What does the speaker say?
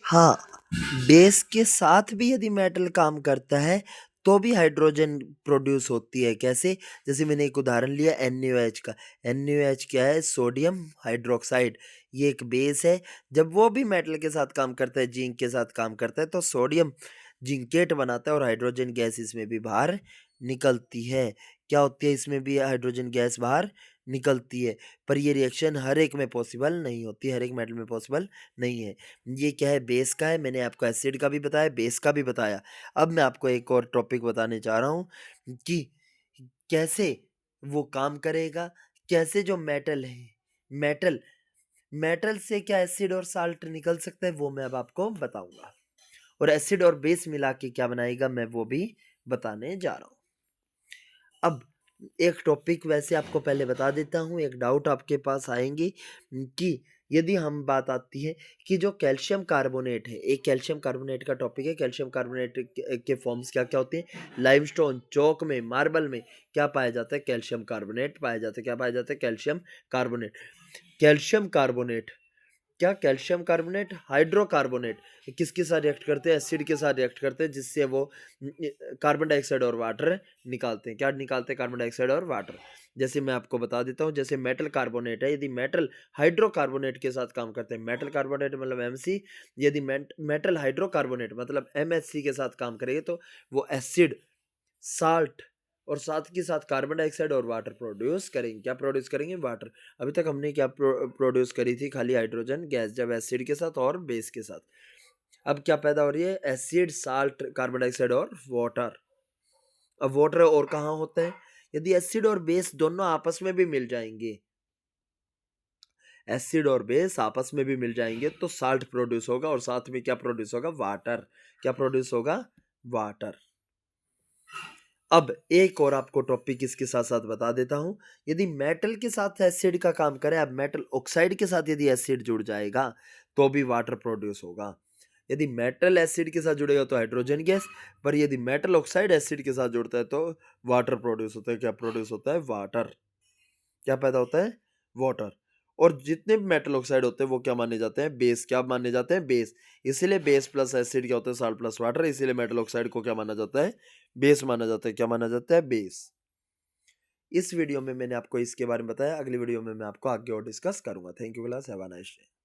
हाँ, बेस के साथ भी यदि मेटल काम करता है, तो भी हाइड्रोजन प्रोड्यूस होती है। कैसे? जैसे मैंने एक उदाहरण लिया NaOH का। NaOH क्या है? Sodium hydroxide. ये एक बेस है। जब वो भी मेटल के साथ काम करता है, जिंक के साथ काम करता है, तो सोडियम जिंकेट बनाता है और हाइड्रोजन गैस इसमें भी बाहर निकलती है। क्या होती है? इसमें भी हाइड्रोजन गैस बाहर निकलती है। पर ये रिएक्शन हर एक में पॉसिबल नहीं होती, हर एक मेटल में पॉसिबल नहीं है। ये क्या है? बेस का है। मैंने आपको एसिड का भी बताया, बेस का भी बताया। अब मैं आपको एक और टॉपिक बताने जा रहा हूँ कि कैसे वो काम करेगा, कैसे जो मेटल है, मेटल मेटल से क्या एसिड और साल्ट निकल सकता है, वो मैं अब आपको बताऊंगा। और एसिड और बेस मिला के क्या बनाएगा, मैं वो भी बताने जा रहा हूँ। अब एक टॉपिक वैसे आपको पहले बता देता हूँ, एक डाउट आपके पास आएंगे कि यदि हम बात आती है कि जो कैल्शियम कार्बोनेट है, एक कैल्शियम कार्बोनेट का टॉपिक है। कैल्शियम कार्बोनेट के फॉर्म्स क्या क्या होते हैं? लाइमस्टोन, चौक में, मार्बल में क्या पाया जाता है? कैल्शियम कार्बोनेट पाया जाता है। क्या पाया जाता है? Calcium carbonate. कैल्शियम कार्बोनेट क्या कैल्शियम कार्बोनेट, हाइड्रोकार्बोनेट किसके साथ रिएक्ट करते हैं? एसिड के साथ रिएक्ट करते हैं, जिससे वो कार्बन डाइऑक्साइड और वाटर निकालते हैं। क्या निकालते हैं? कार्बन डाइऑक्साइड और वाटर। जैसे मैं आपको बता देता हूँ, जैसे मेटल कार्बोनेट है, यदि मेटल हाइड्रोकार्बोनेट के साथ काम करते हैं, मेटल कार्बोनेट मतलब MC, यदि मेटल हाइड्रोकार्बोनेट मतलब MHC के साथ काम करेंगे, तो वो एसिड, साल्ट और साथ के साथ कार्बन डाइऑक्साइड और वाटर प्रोड्यूस करेंगे। क्या प्रोड्यूस करेंगे? वाटर। अभी तक हमने क्या प्रोड्यूस करी थी? खाली हाइड्रोजन गैस, जब एसिड के साथ और बेस के साथ। अब क्या पैदा हो रही है? एसिड, साल्ट, कार्बन डाइऑक्साइड और वाटर। अब वाटर और कहाँ होता है? यदि एसिड और बेस दोनों आपस में भी मिल जाएंगे, एसिड और बेस आपस में भी मिल जाएंगे, तो साल्ट प्रोड्यूस होगा और साथ में क्या प्रोड्यूस होगा? वाटर। क्या प्रोड्यूस होगा? वाटर। अब एक और आपको टॉपिक इसके साथ साथ बता देता हूं। यदि मेटल के साथ एसिड का काम करे, अब मेटल ऑक्साइड के साथ यदि एसिड जुड़ जाएगा, तो भी वाटर प्रोड्यूस होगा। यदि मेटल एसिड के साथ जुड़ेगा तो हाइड्रोजन गैस, पर यदि मेटल ऑक्साइड एसिड के साथ जुड़ता है तो वाटर प्रोड्यूस होता है। क्या प्रोड्यूस होता है? वाटर। क्या पैदा होता है? वाटर। और जितने भी मेटल ऑक्साइड होते हैं वो क्या माने जाते हैं? बेस। क्या माने जाते हैं? बेस। इसीलिए बेस प्लस एसिड क्या होता है? Salt plus water. इसीलिए मेटल ऑक्साइड को क्या माना जाता है? बेस माना जाता है। क्या माना जाता है? बेस। इस वीडियो में मैंने आपको इसके बारे में बताया, अगली वीडियो में मैं आपको आगे और डिस्कस करूंगा। Thank you class, have a nice day.